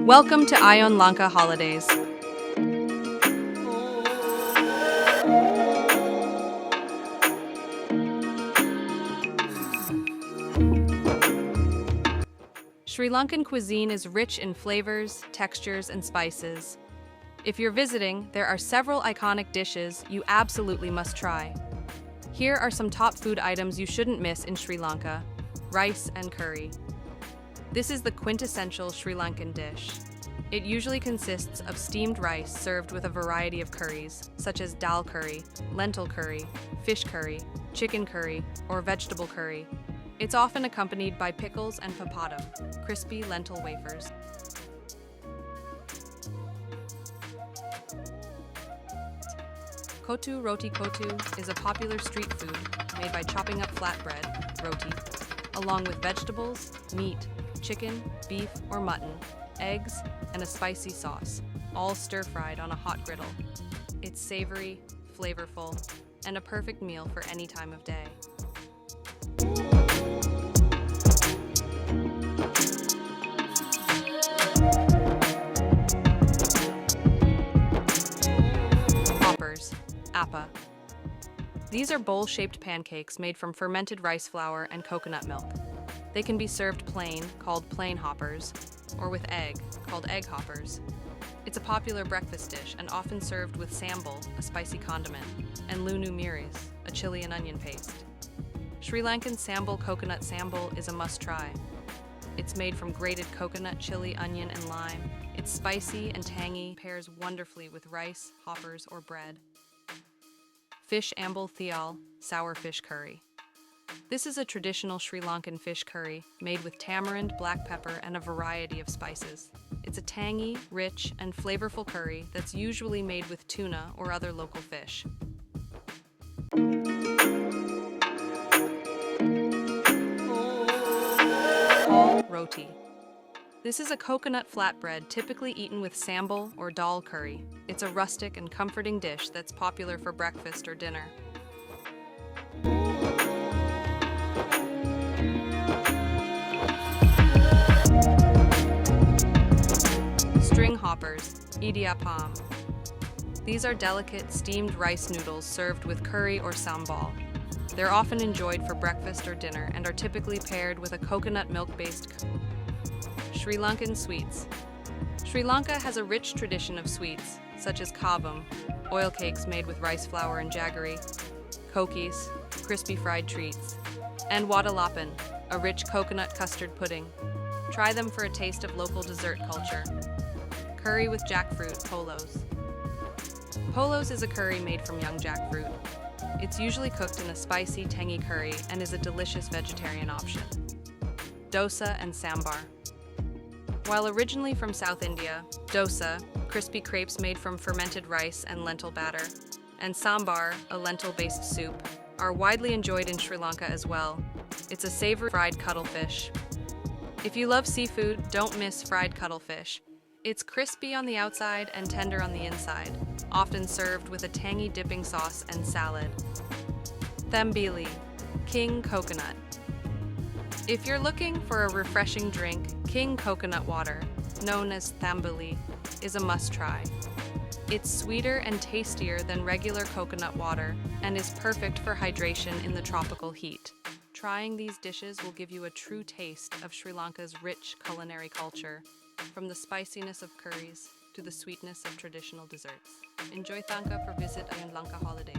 Welcome to Ion Lanka Holidays. Sri Lankan cuisine is rich in flavors, textures, and spices. If you're visiting, there are several iconic dishes you absolutely must try. Here are some top food items you shouldn't miss in Sri Lanka: rice and curry. This is the quintessential Sri Lankan dish. It usually consists of steamed rice served with a variety of curries, such as dhal curry, lentil curry, fish curry, chicken curry, or vegetable curry. It's often accompanied by pickles and papadum, crispy lentil wafers. Kottu Roti is a popular street food made by chopping up flatbread, roti, along with vegetables, meat, chicken, beef, or mutton, eggs, and a spicy sauce, all stir-fried on a hot griddle. It's savory, flavorful, and a perfect meal for any time of day. Hoppers, Appa. These are bowl-shaped pancakes made from fermented rice flour and coconut milk. They can be served plain, called plain hoppers, or with egg, called egg hoppers. It's a popular breakfast dish and often served with sambol, a spicy condiment, and lunu miris, a chili and onion paste. Sri Lankan sambol coconut sambol is a must-try. It's made from grated coconut, chili, onion, and lime. It's spicy and tangy, pairs wonderfully with rice, hoppers, or bread. Fish ambal thial, sour fish curry. This is a traditional Sri Lankan fish curry made with tamarind, black pepper, and a variety of spices. It's a tangy, rich, and flavorful curry that's usually made with tuna or other local fish. Kottu Roti. This is a coconut flatbread typically eaten with sambol or dal curry. It's a rustic and comforting dish that's popular for breakfast or dinner. String hoppers, Idiyappam. These are delicate, steamed rice noodles served with curry or sambol. They're often enjoyed for breakfast or dinner and are typically paired with a coconut milk-based Sri Lankan sweets. Sri Lanka has a rich tradition of sweets, such as kavam, oil cakes made with rice flour and jaggery, kokis, crispy fried treats, and wadalapan, a rich coconut custard pudding. Try them for a taste of local dessert culture. Curry with jackfruit, polos. Polos is a curry made from young jackfruit. It's usually cooked in a spicy, tangy curry and is a delicious vegetarian option. Dosa and Sambar. While originally from South India, dosa, crispy crepes made from fermented rice and lentil batter, and sambar, a lentil-based soup, are widely enjoyed in Sri Lanka as well. It's a savory fried cuttlefish. If you love seafood, don't miss fried cuttlefish. It's crispy on the outside and tender on the inside, often served with a tangy dipping sauce and salad. Thambili, King Coconut. If you're looking for a refreshing drink, King Coconut Water, known as Thambili, is a must-try. It's sweeter and tastier than regular coconut water and is perfect for hydration in the tropical heat. Trying these dishes will give you a true taste of Sri Lanka's rich culinary culture, from the spiciness of curries to the sweetness of traditional desserts. Enjoy Thangka for Visit Ion Lanka Holidays.